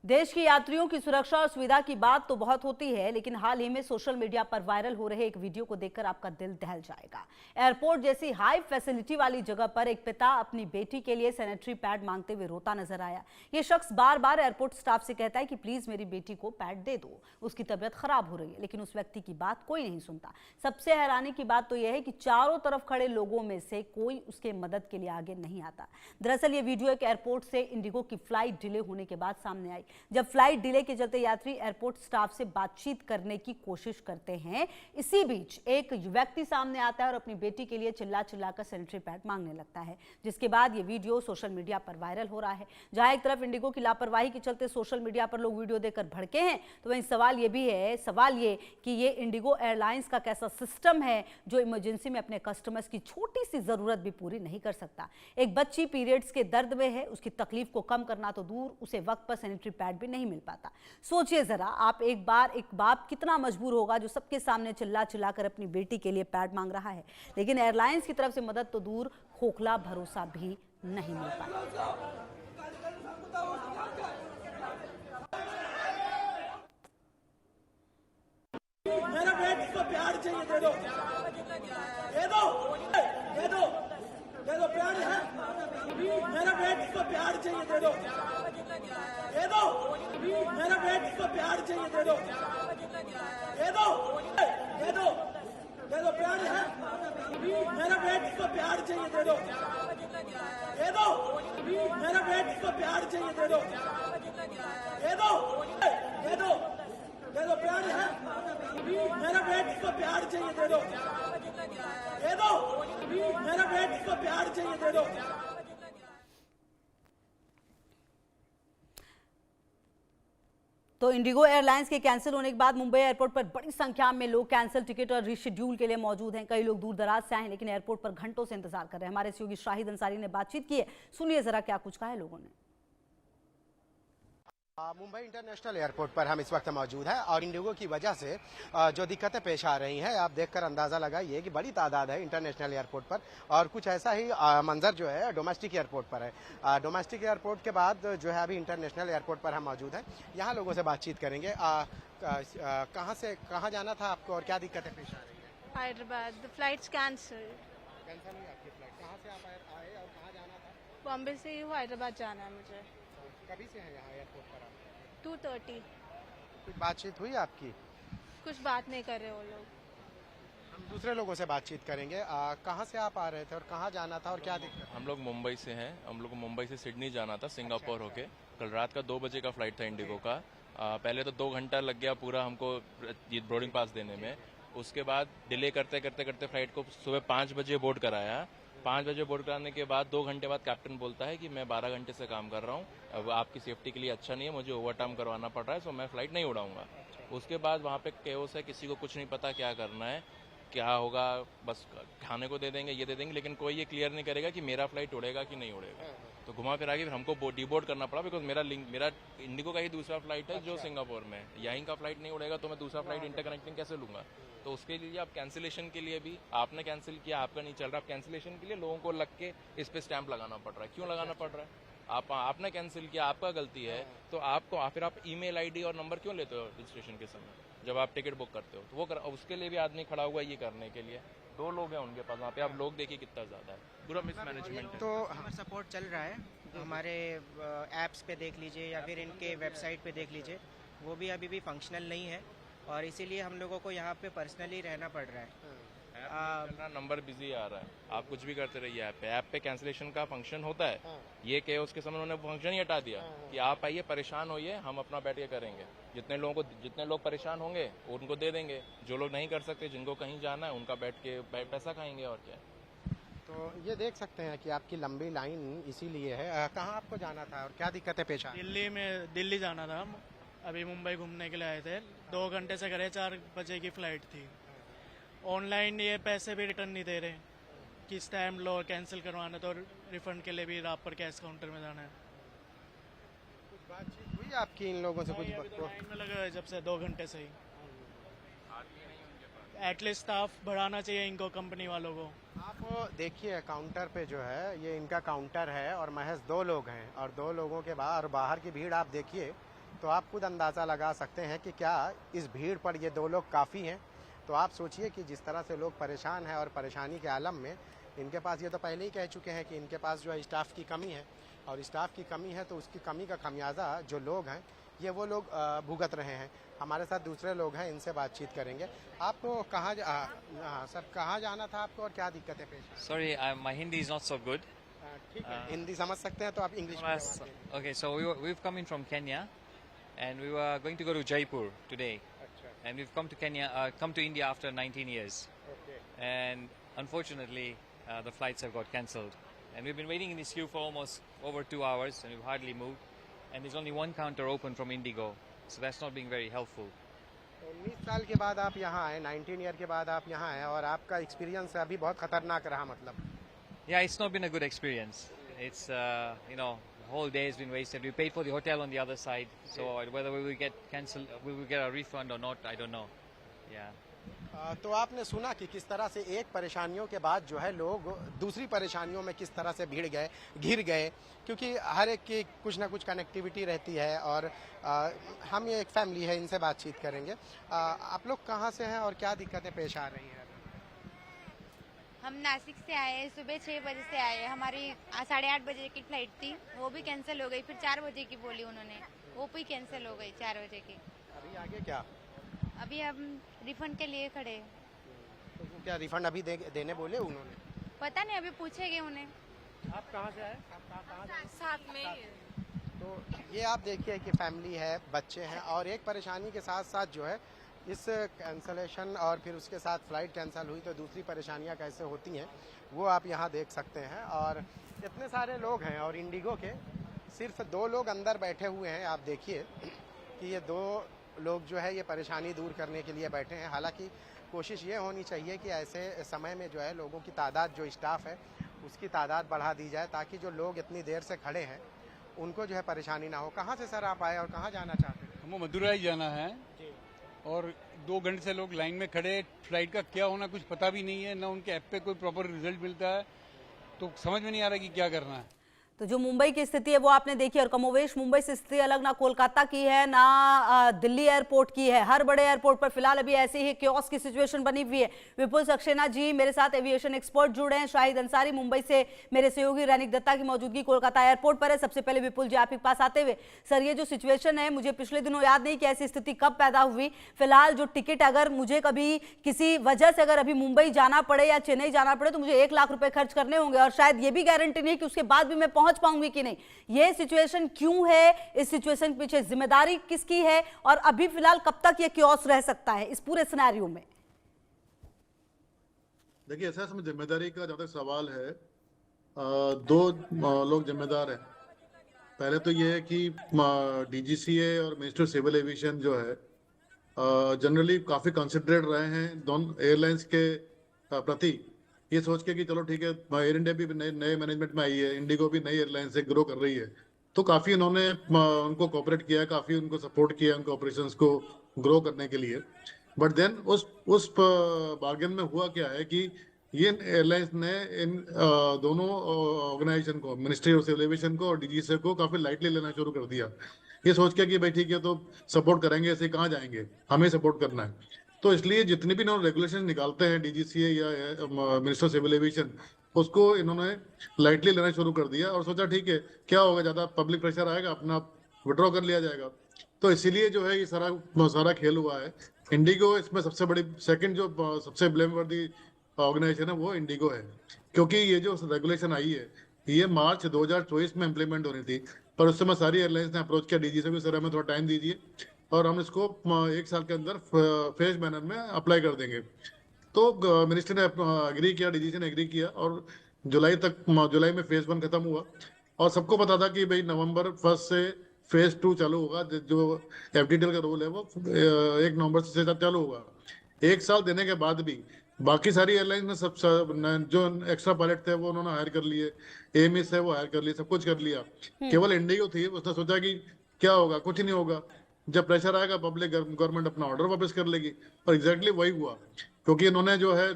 देश के यात्रियों की सुरक्षा और सुविधा की बात तो बहुत होती है, लेकिन हाल ही में सोशल मीडिया पर वायरल हो रहे एक वीडियो को देखकर आपका दिल दहल जाएगा। एयरपोर्ट जैसी हाई फैसिलिटी वाली जगह पर एक पिता अपनी बेटी के लिए सैनिटरी पैड मांगते हुए रोता नजर आया। ये शख्स बार बार एयरपोर्ट स्टाफ से कहता है कि प्लीज मेरी बेटी को पैड दे दो, उसकी तबीयत खराब हो रही है, लेकिन उस व्यक्ति की बात कोई नहीं सुनता। सबसे हैरानी की बात तो यह है कि चारों तरफ खड़े लोगों में से कोई उसके मदद के लिए आगे नहीं आता। दरअसल ये वीडियो एक एयरपोर्ट से इंडिगो की फ्लाइट डिले होने के बाद सामने आई, जब फ्लाइट डिले के चलते यात्री एयरपोर्ट स्टाफ से बातचीत करने की कोशिश करते हैं। इसी बीच एक व्यक्ति सामने आता है और अपनी बेटी के लिए चिल्ला चिल्लाकर सैनिटरी पैड मांगने लगता है, जिसके बाद ये वीडियो सोशल मीडिया पर वायरल हो रहा है। जहां एक तरफ इंडिगो की लापरवाही के चलते सोशल मीडिया पर लोग वीडियो देखकर भड़के हैं, तो वहीं सवाल ये कि ये इंडिगो एयरलाइंस का कैसा सिस्टम है जो इमरजेंसी में अपने कस्टमर्स की छोटी सी जरूरत भी पूरी नहीं कर सकता। एक बच्ची पीरियड्स के दर्द में है, उसकी तकलीफ को कम करना तो दूर, उसे वक्त पर सैनिटरी पैड भी नहीं मिल पाता। सोचिए जरा, आप एक बाप कितना मजबूर होगा जो सबके सामने चिल्ला चिल्लाकर अपनी बेटी के लिए पैड मांग रहा है, लेकिन एयरलाइंस की तरफ से मदद तो दूर, खोखला भरोसा भी नहीं मिल पाता। मेरा बेटी को प्यार चाहिए, दे दो, दे दो, दे दो, दे दो, प्यार है। मेरा बेटी को प्यार चाहिए, दे दो, दे दो, मेरा बेटी को प्यार चाहिए, दे दो, दे दो, दे दो, दे दो, प्यार है। मेरा बेटी को प्यार चाहिए, दे दो, दे दो, मेरा बेटी को प्यार चाहिए, दे दो, दे दो, दे दो, दे दो, प्यार है। मेरा बेटी को प्यार चाहिए, दे दो, दे दो, मेरा बेटी को प्यार चाहिए, दे दो। तो इंडिगो एयरलाइंस के कैंसिल होने के बाद मुंबई एयरपोर्ट पर बड़ी संख्या में लोग कैंसिल टिकट और रीशेड्यूल के लिए मौजूद हैं। कई लोग दूर दराज से आए हैं, लेकिन एयरपोर्ट पर घंटों से इंतजार कर रहे हैं। हमारे सहयोगी शाहिद अंसारी ने बातचीत की है, सुनिए जरा क्या कुछ कहा है लोगों ने। मुंबई इंटरनेशनल एयरपोर्ट पर हम इस वक्त मौजूद हैं और इंडिगो की वजह से जो दिक्कतें पेश आ रही हैं, आप देखकर अंदाजा लगाइए कि बड़ी तादाद है इंटरनेशनल एयरपोर्ट पर, और कुछ ऐसा ही मंजर जो है डोमेस्टिक एयरपोर्ट पर है। डोमेस्टिक एयरपोर्ट के बाद जो है अभी इंटरनेशनल एयरपोर्ट पर हम मौजूद हैं। यहाँ लोगों से बातचीत करेंगे। कहाँ से कहाँ जाना था आपको और क्या दिक्कतें पेश आ रही है? हैदराबाद फ्लाइट्स कैंसिल हुई आपकी फ्लाइट? कहाँ से आप आए और कहाँ जाना था? बॉम्बे से ही हैदराबाद जाना है मुझे। कभी से है यहाँ एयरपोर्ट पर आप? 2:30। कुछ बातचीत हुई आपकी? कुछ बात नहीं कर रहे वो लोग। हम दूसरे लोगों से बातचीत करेंगे। कहाँ से आप आ रहे थे और कहाँ जाना था और क्या दिक्कत? हम लोग मुंबई से हैं। हम लोग को मुंबई से सिडनी जाना था सिंगापुर होके। कल रात का 2 बजे का फ्लाइट था इंडिगो का। पहले तो 2 घंटा लग गया पूरा हमको बोर्डिंग पास देने में। उसके बाद डिले करते करते करते फ्लाइट को सुबह 5 बजे बोर्ड कराया। 5 बजे बोर्ड कराने के बाद 2 घंटे बाद कैप्टन बोलता है कि मैं 12 घंटे से काम कर रहा हूँ, अब आपकी सेफ्टी के लिए अच्छा नहीं है, मुझे ओवर टाइम करवाना पड़ रहा है, सो मैं फ्लाइट नहीं उड़ाऊंगा। उसके बाद वहाँ पे केओस है, किसी को कुछ नहीं पता क्या करना है, क्या होगा, बस खाने को दे देंगे, ये दे देंगे, लेकिन कोई ये क्लियर नहीं करेगा कि मेरा फ्लाइट उड़ेगा कि नहीं उड़ेगा। तो घुमा फिरा के फिर हमको डीबोर्ड करना पड़ा, बिकॉज मेरा इंडिगो का ही दूसरा फ्लाइट है जो सिंगापुर में है। यहीं का फ्लाइट नहीं उड़ेगा तो मैं दूसरा फ्लाइट इंटरकनेक्टिंग कैसे लूंगा? तो उसके लिए आप कैंसिलेशन के लिए भी, आपने कैंसिल किया, आपका नहीं चल रहा, आप कैंसिलेशन के लिए लोगों को लग के इस पे स्टैंप लगाना पड़ रहा है। क्यों लगाना पड़ रहा है? आपने कैंसिल किया, आपका गलती है, तो आपको फिर आप ईमेल आईडी और नंबर क्यों लेते हो रजिस्ट्रेशन के समय जब आप टिकट बुक करते हो? तो वो उसके लिए भी आदमी खड़ा हुआ है ये करने के लिए। 2 लोग हैं उनके पास वहाँ पे, आप लोग देखिए कितना ज्यादा है, पूरा मिसमैनेजमेंट है। तो हमारा सपोर्ट चल रहा है, हमारे ऐप्स पे देख लीजिए या फिर इनके वेबसाइट पे देख लीजिए, वो भी अभी भी फंक्शनल नहीं है और इसीलिए हम लोगों को यहाँ पे पर्सनली रहना पड़ रहा है। नंबर बिजी आ रहा है, आप कुछ भी करते रहिए। ऐप पे कैंसिलेशन का फंक्शन होता है, ये केओस के समय उन्होंने फंक्शन ही हटा दिया कि आप आइए, परेशान होइए, हम अपना बैठ के करेंगे। जितने लोग परेशान होंगे उनको दे देंगे, जो लोग नहीं कर सकते, जिनको कहीं जाना है, उनका बैठ के पैसा खाएंगे और क्या। तो ये देख सकते हैं कि आपकी लंबी लाइन इसीलिए है। कहाँ आपको जाना था और क्या दिक्कतें पेश आ? दिल्ली जाना था हम, अभी मुंबई घूमने के लिए आए थे। 2 घंटे से करे, 4 बजे की फ्लाइट थी। ऑनलाइन ये पैसे भी रिटर्न नहीं दे रहे कि स्टैम्प लो, कैंसिल करवाना तो रिफंड के लिए भी आप पर कैश काउंटर में जाना है। कुछ बातचीत हुई आपकी इन लोगों से? कुछ लाइन में लगे हुए जब से 2 घंटे से ही। एटलीस्ट स्टाफ बढ़ाना चाहिए इनको, कंपनी वालों को। आप देखिए काउंटर पे जो है, ये इनका काउंटर है और महज 2 लोग हैं और 2 लोगों के बाहर की भीड़ आप देखिए तो आप खुद अंदाज़ा लगा सकते हैं कि क्या इस भीड़ पर ये 2 लोग काफ़ी हैं। तो आप सोचिए कि जिस तरह से लोग परेशान हैं और परेशानी के आलम में, इनके पास ये तो पहले ही कह चुके हैं कि इनके पास जो है स्टाफ की कमी है, और स्टाफ की कमी है तो उसकी कमी का खमियाजा जो लोग हैं ये वो लोग भुगत रहे हैं। हमारे साथ दूसरे लोग हैं, इनसे बातचीत करेंगे। आपको कहाँ सर कहाँ जाना था आपको और क्या दिक्कतें पेश आई? Sorry, my Hindi is not so good. ठीक है, हिंदी समझ सकते हैं तो आप इंग्लिश में बात करिए। Okay, so we've come in from Kenya, and we were going to go to Jaipur today, अच्छा, and we've come to Kenya, come to India after 19 years, okay. and unfortunately, the flights have got cancelled, and we've been waiting in this queue for almost over 2 hours, and we've hardly moved, and there's only one counter open from Indigo, so that's not being very helpful. 19 साल के बाद आप यहाँ आए, 19 year के बाद आप यहाँ आए और आपका एक्सपीरियंस अभी बहुत खतरनाक रहा मतलब। Yeah, it's not been a good experience. It's you know, the whole day has been wasted. We paid for the hotel on the other side, so whether we will get cancelled, we will get a refund or not, I don't know. Yeah. तो आपने सुना कि किस तरह से एक परेशानियों के बाद जो है लोग दूसरी परेशानियों में किस तरह से घिर गए, क्योंकि हर एक की कुछ ना कुछ कनेक्टिविटी रहती है। और हम ये एक फैमिली है, इनसे बातचीत करेंगे। आप लोग कहाँ से हैं और क्या दिक्कतें पेश आ रही हैं? हम नासिक से आए हैं, सुबह 6 बजे से आए हैं। हमारी 8:30 बजे की फ्लाइट थी, वो भी कैंसिल हो गई। फिर 4 बजे की बोली उन्होंने, वो भी कैंसिल हो गई 4 बजे की। अभी आगे क्या? अभी हम रिफंड के लिए खड़े हैं। तो क्या रिफंड अभी देने बोले उन्होंने? पता नहीं, अभी पूछेंगे उन्हें। आप कहाँ से आए? आप कहाँ से आए? साथ में तो ये आप देखिए कि फैमिली है, बच्चे हैं, और एक परेशानी के साथ साथ जो है इस कैंसलेशन और फिर उसके साथ फ़्लाइट कैंसिल हुई तो दूसरी परेशानियां कैसे होती हैं वो आप यहाँ देख सकते हैं। और इतने सारे लोग हैं और इंडिगो के सिर्फ 2 लोग अंदर बैठे हुए हैं। आप देखिए कि ये 2 लोग जो है ये परेशानी दूर करने के लिए बैठे हैं। हालांकि कोशिश ये होनी चाहिए कि ऐसे समय में जो है लोगों की तादाद, जो स्टाफ है उसकी तादाद बढ़ा दी जाए, ताकि जो लोग इतनी देर से खड़े हैं उनको जो है परेशानी ना हो। कहाँ से सर आप आए और कहाँ जाना चाहते हैं? हमें मदुरई जाना है और 2 घंटे से लोग लाइन में खड़े। फ्लाइट का क्या होना कुछ पता भी नहीं है, ना उनके ऐप पे कोई प्रॉपर रिजल्ट मिलता है, तो समझ में नहीं आ रहा कि क्या करना है। तो जो मुंबई की स्थिति है वो आपने देखी, और कमोवेश मुंबई से स्थिति अलग ना कोलकाता की है ना दिल्ली एयरपोर्ट की है। हर बड़े एयरपोर्ट पर फिलहाल अभी ऐसी ही क्योस की सिचुएशन बनी हुई है। विपुल सक्सेना जी मेरे साथ एविएशन एक्सपर्ट जुड़े हैं, शाहिद अंसारी मुंबई से, मेरे सहयोगी रैनिक दत्ता की मौजूदगी कोलकाता एयरपोर्ट पर है। सबसे पहले विपुल जी आपके पास आते हुए, सर ये जो सिचुएशन है, मुझे पिछले दिनों याद नहीं कि ऐसी स्थिति कब पैदा हुई। फिलहाल जो टिकट अगर मुझे कभी किसी वजह से अगर अभी मुंबई जाना पड़े या चेन्नई जाना पड़े तो मुझे 1 लाख रुपए खर्च करने होंगे, और शायद ये भी गारंटी नहीं कि उसके बाद भी मैं पहुंच पाऊंगी कि नहीं। ये सिचुएशन क्यों है? इस सिचुएशन के पीछे जिम्मेदारी किसकी है? और अभी फिलहाल कब तक ये क्योस रह सकता है इस पूरे सिनेरियो में? देखिए, ऐसा इसमें जिम्मेदारी का जब तक सवाल है, 2 लोग जिम्मेदार हैं। पहले तो ये है कि डीजीसीए और मिनिस्टर सिविल एविएशन जो है जनरली काफी कंसिडरेट रहे हैं दोनों एयरलाइंस के प्रति, ये सोच के कि चलो ठीक है, एयर इंडिया भी नए मैनेजमेंट में आई है, इंडिगो भी नई एयरलाइन से ग्रो कर रही है, तो काफी उन्होंने उनको कोऑपरेट किया, काफी उनको सपोर्ट किया उनको ऑपरेशंस को ग्रो करने के लिए। बट देन उस बार्गेन में हुआ क्या है कि ये एयरलाइंस ने इन दोनों ऑर्गेनाइजेशन को, मिनिस्ट्री ऑफ सिविल एविएशन को और डीजीसीए को काफी लाइटली लेना शुरू कर दिया, ये सोच के कि भाई ठीक है तो सपोर्ट करेंगे, ऐसे कहाँ जाएंगे, हमें सपोर्ट करना है। तो इसलिए जितनी भी इन्होंने रेगुलेशन निकालते हैं डीजीसीए या मिनिस्टर सिविल एविएशन, उसको इन्होंने लाइटली लेना शुरू कर दिया और सोचा ठीक है क्या होगा, ज्यादा पब्लिक प्रेशर आएगा, अपना विड्रॉ कर लिया जाएगा। तो इसीलिए जो है ये सारा खेल हुआ है। इंडिगो इसमें सबसे बड़ी, सेकंड जो सबसे ब्लेमवर्दी ऑर्गेनाइजेशन है वो इंडिगो है, क्योंकि ये जो रेगुलेशन आई है ये मार्च 2024 में इम्प्लीमेंट होनी थी, पर उस समय सारी एयरलाइंस ने अप्रोच किया डीजीसीए को, सर हमें थोड़ा टाइम दीजिए और हम इसको 1 साल के अंदर फेज मैनर में अप्लाई कर देंगे। तो मिनिस्टर ने एग्री किया, डीजीसी ने एग्री किया, और जुलाई में फेज 1 खत्म हुआ, और सबको पता था कि भाई नवंबर 1 से फेज 2 चालू होगा। जो एफडीटीएल का रूल है वो 1 नवंबर से चालू होगा। 1 साल देने के बाद भी बाकी सारी एयरलाइन ने सब जो एक्स्ट्रा पायलट थे वो उन्होंने हायर कर लिए, एएमएस है वो हायर कर लिए, सब कुछ कर लिया। केवल इंडिगो थी, उसने सोचा कि क्या होगा, कुछ नहीं होगा, जब प्रेशर आएगा पब्लिक गवर्नमेंट अपना ऑर्डर वापस कर लेगी, और एग्जैक्टली वही हुआ, क्योंकि इन्होंने जो है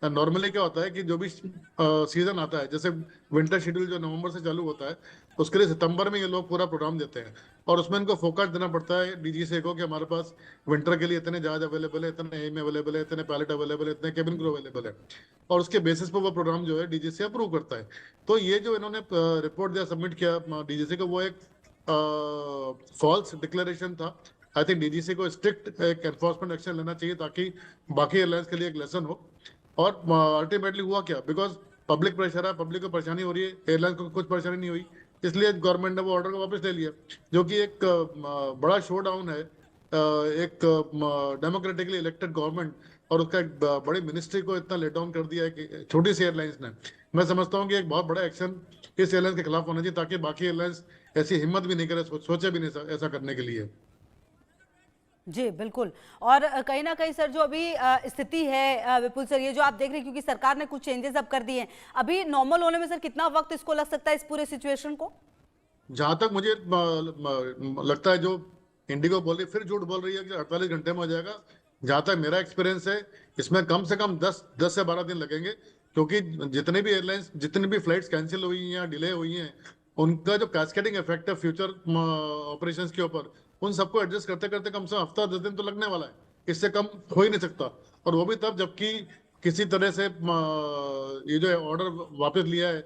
नॉर्मली क्या होता है कि जो भी सीजन आता है, जैसे विंटर शेड्यूल जो नवंबर से चालू होता है, उसके लिए सितंबर में ये लोग पूरा प्रोग्राम देते हैं और उसमें इनको फोकस देना पड़ता है डीजीसीए को कि हमारे पास विंटर के लिए इतने जहाज अवेलेबल है, इतने एम अवेलेबल है, इतने पायलट अवेलेबल है, इतने केबिन क्रू अवेलेबल है, और उसके बेसिस पर वो प्रोग्राम जो है डीजीसीए अप्रूव करता है। तो ये जो इन्होंने रिपोर्ट दिया, सबमिट किया डीजीसीए को, वो एक फॉल्स डिक्लेरेशन था। आई थिंक डीजीसी को स्ट्रिक्ट एक एनफोर्समेंट एक्शन लेना चाहिए ताकि बाकी एयरलाइंस के लिए एक लेसन हो। और अल्टीमेटली हुआ क्या, बिकॉज पब्लिक प्रेशर है, पब्लिक को परेशानी हो रही है, एयरलाइन को कुछ परेशानी नहीं हुई, इसलिए गवर्नमेंट ने वो ऑर्डर को वापस ले लिया, जो कि एक बड़ा शो डाउन है एक डेमोक्रेटिकली इलेक्टेड गवर्नमेंट और उसका एक बड़ी मिनिस्ट्री को इतना लेट डाउन कर दिया है कि छोटी सी एयरलाइंस ने। मैं समझता हूँ कि एक बहुत बड़ा एक्शन इस एयरलाइंस के खिलाफ होना चाहिए ताकि बाकी एयरलाइंस ऐसी हिम्मत भी नहीं करे, सोचे भी नहीं ऐसा करने के लिए। जी बिल्कुल। और कहीं ना कहीं सर जो अभी स्थिति है विपुल सर, ये जो आप देख रहे हैं, क्योंकि सरकार ने कुछ चेंजेस अब कर दिए हैं, अभी नॉर्मल होने में सर कितना वक्त इसको लग सकता है इस पूरे सिचुएशन को? जहां तक मुझे लगता है जो इंडिगो बोल रही है, फिर झूठ बोल रही है कि 48 घंटे में हो जाएगा। जहां तक मेरा एक्सपीरियंस है, इसमें कम से कम 10 से 12 दिन लगेंगे, क्योंकि जितने भी एयरलाइंस, जितनी भी फ्लाइट्स कैंसिल हुई हैं या डिले हुई हैं, उनका जो कैस्केडिंग इफेक्ट है फ्यूचर ऑपरेशंस के ऊपर, उन सबको एडजस्ट करते करते कम से कम हफ्ता 10 दिन तो लगने वाला है, इससे कम हो ही नहीं सकता। और वो भी तब जबकि किसी तरह से ये जो ऑर्डर वापस लिया है,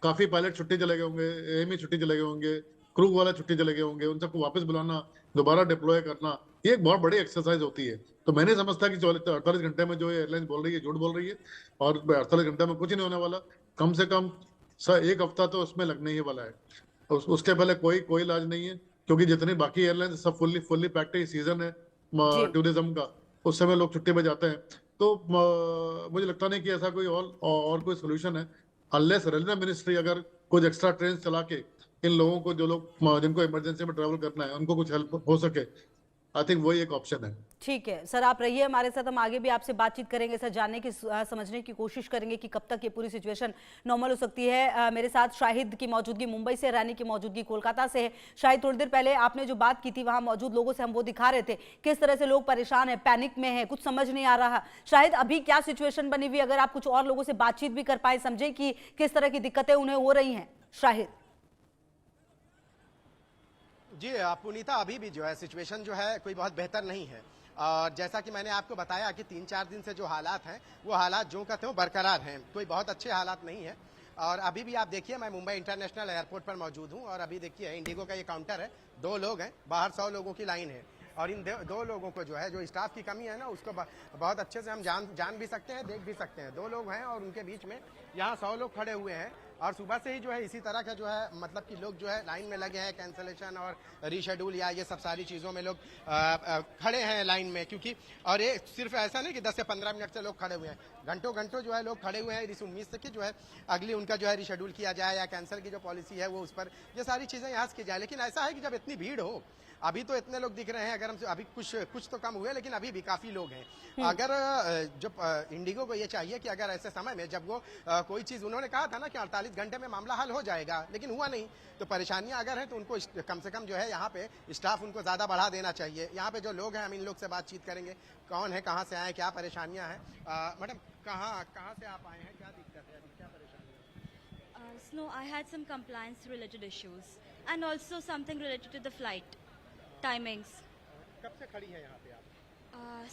काफी पायलट छुट्टी चले गए होंगे, एएमई छुट्टी चले गए होंगे, क्रू वाला छुट्टी चले गए होंगे, उन सबको वापस बुलाना, दोबारा डिप्लॉय करना, ये एक बहुत बड़ी एक्सरसाइज होती है। तो मैंने समझता कि 48 घंटे में जो एयरलाइन बोल रही है झूठ बोल रही है, और 48 घंटे में कुछ नहीं होने वाला, कम से कम एक हफ्ता तो उसमें लगने ही वाला है। उसके पहले कोई इलाज नहीं है, क्योंकि जितनी बाकी एयरलाइन सब फुल्ली पैक्ड है, सीजन है टूरिज्म का, उस समय लोग छुट्टी पे जाते हैं। तो मुझे लगता नहीं कि ऐसा कोई और कोई सोल्यूशन है, अनलेस रेलवे मिनिस्ट्री अगर कुछ एक्स्ट्रा ट्रेन चला के इन लोगों को, जो लोग जिनको इमरजेंसी में ट्रैवल करना है, उनको कुछ हेल्प हो सके, आई थिंक वही एक ऑप्शन है। ठीक है सर, आप रहिए हमारे साथ, हम आगे भी आपसे बातचीत करेंगे सर, जानने की समझने की कोशिश करेंगे कि कब तक ये पूरी सिचुएशन नॉर्मल हो सकती है। मेरे साथ शाहिद की मौजूदगी मुंबई से, रानी की मौजूदगी कोलकाता से है। शाहिद, थोड़ी देर पहले आपने जो बात की थी, वहां मौजूद लोगों से हम वो दिखा रहे थे, किस तरह से लोग परेशान है, पैनिक में है, कुछ समझ नहीं आ रहा। शाहिद, अभी क्या सिचुएशन बनी हुई, अगर आप कुछ और लोगों से बातचीत भी कर पाए, समझे कि किस तरह की दिक्कतें उन्हें हो रही हैं। शाहिद जी पुनीता, अभी भी जो है सिचुएशन जो है कोई बहुत बेहतर नहीं है, और जैसा कि मैंने आपको बताया कि 3-4 दिन से जो हालात हैं, वो हालात जो कहते हो बरकरार हैं, कोई बहुत अच्छे हालात नहीं है। और अभी भी आप देखिए, मैं मुंबई इंटरनेशनल एयरपोर्ट पर मौजूद हूँ, और अभी देखिए इंडिगो का ये काउंटर है, 2 लोग हैं, बाहर 100 लोगों की लाइन है, और इन 2 लोगों को जो है, जो स्टाफ की कमी है ना, उसको बहुत अच्छे से हम जान भी सकते हैं, देख भी सकते हैं। 2 लोग हैं और उनके बीच में यहाँ 100 लोग खड़े हुए हैं, और सुबह से ही जो है इसी तरह का जो है, मतलब कि लोग जो है लाइन में लगे हैं, कैंसलेशन और रीशेड्यूल या ये सब सारी चीज़ों में लोग खड़े हैं लाइन में, क्योंकि और ये सिर्फ ऐसा नहीं कि 10 से 15 मिनट से लोग खड़े हुए हैं, घंटों जो है लोग खड़े हुए हैं इस उम्मीद से कि जो है अगली उनका जो है रीशेड्यूल किया जाए या कैंसिल की जो पॉलिसी है वो उस पर ये सारी चीज़ें यहाँ से की जाए। लेकिन ऐसा है कि जब इतनी भीड़ हो, अभी तो इतने लोग दिख रहे हैं, अगर हम अभी कुछ तो कम हुए, लेकिन अभी भी काफी लोग हैं। अगर जब इंडिगो को ये चाहिए कि अगर ऐसे समय में जब वो कोई चीज, उन्होंने कहा था ना कि 48 घंटे में मामला हल हो जाएगा, लेकिन हुआ नहीं, तो परेशानियां अगर हैं तो उनको कम से कम जो है यहाँ पे स्टाफ उनको ज्यादा बढ़ा देना चाहिए। यहाँ पे जो लोग हैं, हम इन लोग से बातचीत करेंगे, कौन है, कहाँ से आए, क्या परेशानियां हैं। मैडम, कहाँ से आप आए हैं, क्या दिक्कत है, क्या परेशानी है? No, I had some compliance related issues and also something related to the flight timings. कब से खड़ी है यहाँ पे आप?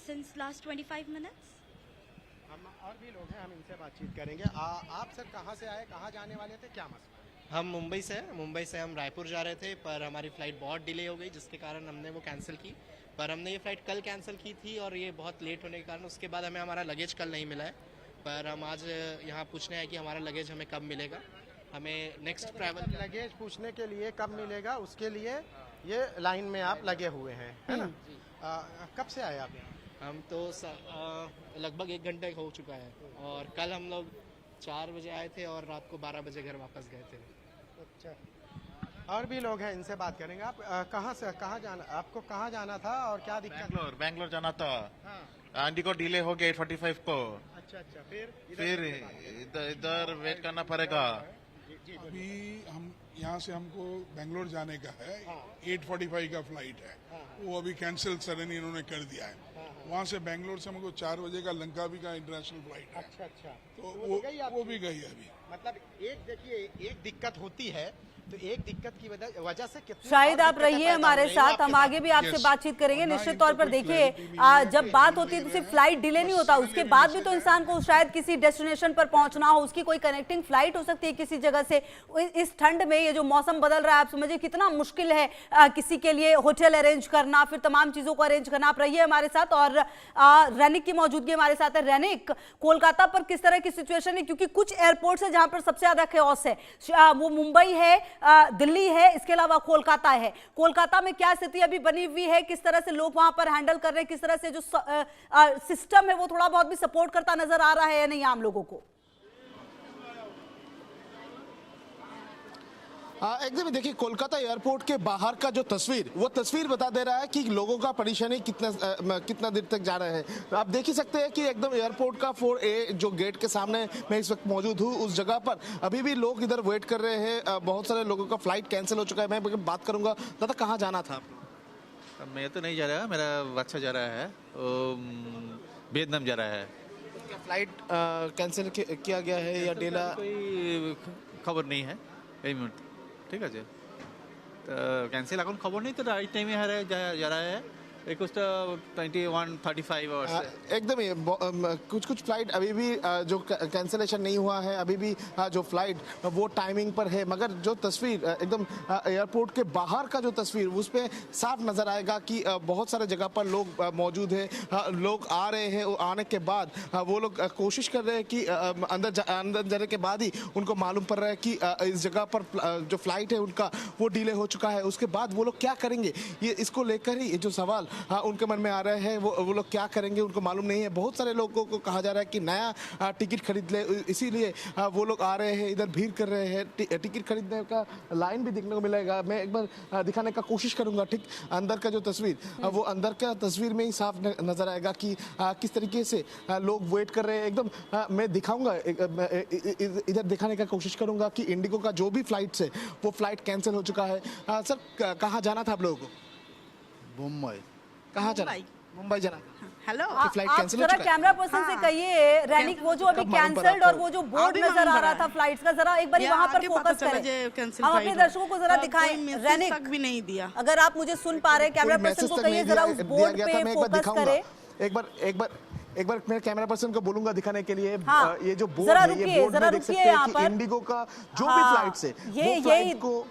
Since last 25 minutes. हम और भी लोग हैं, हम इनसे बातचीत करेंगे। आप सर कहाँ से आए, कहाँ जाने वाले थे, क्या मसला? हम मुंबई से हैं। मुंबई से हम रायपुर जा रहे थे, पर हमारी फ़्लाइट बहुत डिले हो गई, जिसके कारण हमने वो कैंसिल की। पर हमने ये फ़्लाइट कल कैंसिल की थी, और ये बहुत लेट होने के कारण उसके बाद हमें हमारा लगेज कल नहीं मिला है। पर हम आज यहाँ पूछने आए कि हमारा लगेज हमें कब मिलेगा, हमें नेक्स्ट ट्रैवल लगेज पूछने के लिए कब मिलेगा, उसके लिए ये लाइन में आप लगे हुए हैं, है ना? कब से आए आप यहाँ? हम तो लगभग 1 घंटे हो चुका है, और कल हम लोग 4 बजे आए थे और रात को 12 बजे घर वापस गए थे। अच्छा, और भी लोग हैं, इनसे बात करेंगे। आप कहाँ जाना, आपको कहाँ जाना था और क्या दिक्कत? बैंगलोर जाना था। इंडिगो डिले हो गया 8:45 को। अच्छा, फिर इधर वेट करना पड़ेगा। अभी हम यहाँ से हमको बेंगलोर जाने का है, 8:45 का फ्लाइट है, वो अभी कैंसिल सडनली इन्होंने कर दिया है। वहाँ से बेंगलोर से हमको 4 बजे का लंकावी का इंटरनेशनल फ्लाइट है। अच्छा तो वो भी गई अभी। मतलब एक दिक्कत होती है, तो एक दिक्कत की वजह से कितनी शायद आप रहिए हमारे साथ, हम आगे भी आपसे बातचीत करेंगे। निश्चित तौर पर देखिए, जब बात होती है तो सिर्फ फ्लाइट डिले नहीं होता, उसके बाद भी तो इंसान को शायद किसी डेस्टिनेशन पर पहुंचना हो, उसकी कोई कनेक्टिंग फ्लाइट हो सकती है किसी जगह से। इस ठंड में ये जो मौसम बदल रहा है, आप समझिए कितना मुश्किल है किसी के लिए होटल अरेंज करना, फिर तमाम चीजों को अरेंज करना। आप रहिए हमारे साथ, और रैनिक की मौजूदगी हमारे साथ है। रैनिक, कोलकाता पर किस तरह की सिचुएशन है, क्योंकि कुछ एयरपोर्ट्स है जहां पर सबसे ज्यादा केओस है, वो मुंबई है, दिल्ली है, इसके अलावा कोलकाता है। कोलकाता में क्या स्थिति अभी बनी हुई है, किस तरह से लोग वहां पर हैंडल कर रहे हैं, किस तरह से जो सिस्टम है वो थोड़ा बहुत भी सपोर्ट करता नजर आ रहा है या नहीं आम लोगों को? एकदम देखिए, कोलकाता एयरपोर्ट के बाहर का जो तस्वीर, वो तस्वीर बता दे रहा है कि लोगों का परेशानी कितना देर तक जा रहा है। आप देख ही सकते हैं कि एकदम एयरपोर्ट का 4A जो गेट के सामने मैं इस वक्त मौजूद हूँ, उस जगह पर अभी भी लोग इधर वेट कर रहे हैं। बहुत सारे लोगों का फ्लाइट कैंसिल हो चुका है। मैं बात करूंगा, दादा कहाँ जाना था? मैं तो नहीं जा रहा, मेरा बच्चा जा रहा है, वियतनाम जा रहा है। क्या फ्लाइट कैंसिल किया गया है या डेला? कोई खबर नहीं है এই মুহূর্তে, ঠিক আছে। তো ক্যান্সেল এখন খবর নেই, তো রাইট টাইমে जा रहा है 21:35 आवर्स से। एकदम ही कुछ फ्लाइट अभी भी जो कैंसिलेशन नहीं हुआ है, अभी भी जो फ्लाइट वो टाइमिंग पर है। मगर जो तस्वीर एकदम एयरपोर्ट के बाहर का जो तस्वीर, उस पर साफ नजर आएगा कि बहुत सारे जगह पर लोग मौजूद हैं, लोग आ रहे हैं। आने के बाद वो लोग कोशिश कर रहे हैं कि अंदर जाने के बाद ही उनको मालूम पड़ रहा है कि इस जगह पर जो फ्लाइट है उनका वो डिले हो चुका है। उसके बाद वो लोग क्या करेंगे, ये इसको लेकर ही जो सवाल उनके मन में आ रहे हैं, वो लोग क्या करेंगे उनको मालूम नहीं है। बहुत सारे लोगों को कहा जा रहा है कि नया टिकट खरीद ले, इसीलिए वो लोग आ रहे हैं, इधर भीड़ कर रहे हैं। टिकट खरीदने का लाइन भी देखने को मिलेगा। मैं एक बार दिखाने का कोशिश करूंगा। ठीक अंदर का जो तस्वीर, वो अंदर का तस्वीर में ही साफ नजर आएगा कि किस तरीके से लोग वेट कर रहे हैं। एकदम मैं दिखाऊंगा, इधर दिखाने का कोशिश करूंगा कि इंडिगो का जो भी फ्लाइट है वो फ्लाइट कैंसिल हो चुका है। सर कहाँ जाना था आप लोगों को? मुंबई। कहाँ जाना? मुंबई जाना। हेलो, फ्लाइट कैंसिल हो जरा चुका है? कैमरा पर्सन से कहिए, रैनिक वो जो अभी कैंसिल्ड और वो जो बोर्ड नजर आ रहा था फ्लाइट्स का, जरा एक बार वहां पर फोकस करें। हम अपने दर्शकों को जरा दिखाएं। रैनिक तक भी नहीं दिया। अगर आप मुझे सुन पा रहे हैं, कैमरा पर्सन को कहिए जरा उस बोर्ड पे फोकस करें। एक बार मैं कैमरा पर्सन को बोलूंगा दिखाने के लिए। हाँ, ये जो बोर्ड है, ये बोर्ड में देख सकते हैं कि इंडिगो का जो भी फ्लाइट्स है, वो फ्लाइट को,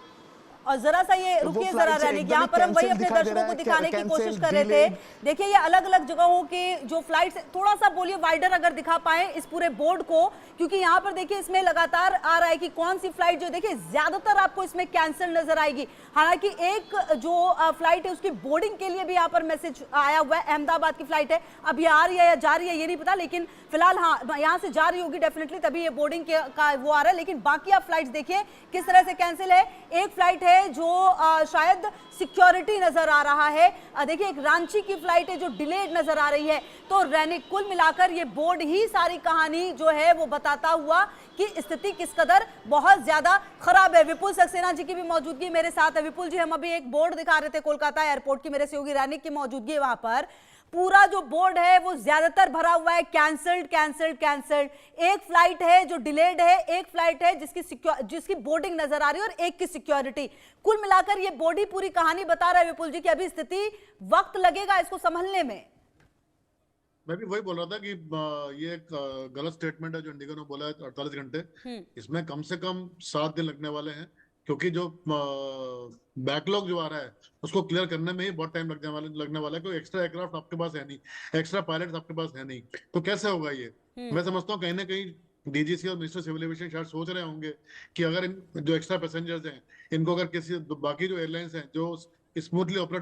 और जरा सा ये रुकिए जरा रैनिक, यहाँ पर हम वही अपने दर्शकों को दिखाने की कोशिश कर रहे थे। देखिए ये अलग अलग जगहों की जो फ्लाइट्स, थोड़ा सा बोलिए वाइडर अगर दिखा पाए इस पूरे बोर्ड को, क्योंकि यहाँ पर देखिए इसमें लगातार आ रहा है कि कौन सी फ्लाइट जो, देखिए ज्यादातर आपको इसमें कैंसिल नजर आएगी। हालांकि एक जो फ्लाइट है उसकी बोर्डिंग के लिए भी यहाँ पर मैसेज आया हुआ है। अहमदाबाद की फ्लाइट है, अब ये आ रही है या जा रही है ये नहीं पता, लेकिन फिलहाल हाँ यहाँ से जा रही होगी डेफिनेटली, तभी ये बोर्डिंग का वो आ रहा है। लेकिन बाकी आप फ्लाइट देखिए किस तरह से कैंसिल है। एक फ्लाइट है जो शायद सिक्योरिटी नजर आ रहा है, देखिए एक रांची की फ्लाइट है जो डिलेड नजर आ रही है। तो रैनिक कुल मिलाकर ये बोर्ड ही सारी कहानी जो है वो बताता हुआ कि स्थिति किस कदर बहुत ज्यादा खराब है। विपुल सक्सेना जी की भी मौजूदगी मेरे साथ है। विपुल जी, हम अभी एक बोर्ड दिखा रहे थे कोलकाता एयरपोर्ट की, मेरे सहयोगी रैनिक की मौजूदगी है वहां पर। पूरा जो बोर्ड है वो ज्यादातर भरा हुआ है कैंसल्ड कैंसल्ड कैंसल्ड। एक फ्लाइट है जो डिलेड है, एक फ्लाइट है जिसकी बोर्डिंग नजर आ रही है, और एक की सिक्योरिटी। कुल मिलाकर ये बोर्ड ही पूरी कहानी बता रहा है विपुल जी कि अभी स्थिति वक्त लगेगा इसको संभलने में। मैं भी वही बोल रहा था कि ये एक गलत स्टेटमेंट है जो इंडिगो ने बोला है 48 घंटे। इसमें कम से कम 7 दिन लगने वाले हैं, क्योंकि जो बैकलॉग जो आ रहा है उसको क्लियर करने में ही बहुत टाइम लगने वाला है। कोई एक्स्ट्रा एयरक्राफ्ट आपके पास है नहीं, एक्स्ट्रा पायलट्स आपके पास है नहीं, तो कैसे होगा ये? मैं समझता हूँ कहीं ना कहीं डीजीसी और मिनिस्टर सिविल एविएशन शायद सोच रहे होंगे कि अगर इन जो एक्स्ट्रा पैसेंजर्स हैं इनको अगर किसी बाकी जो एयरलाइंस हैं जो स्मूथली ऑपरेट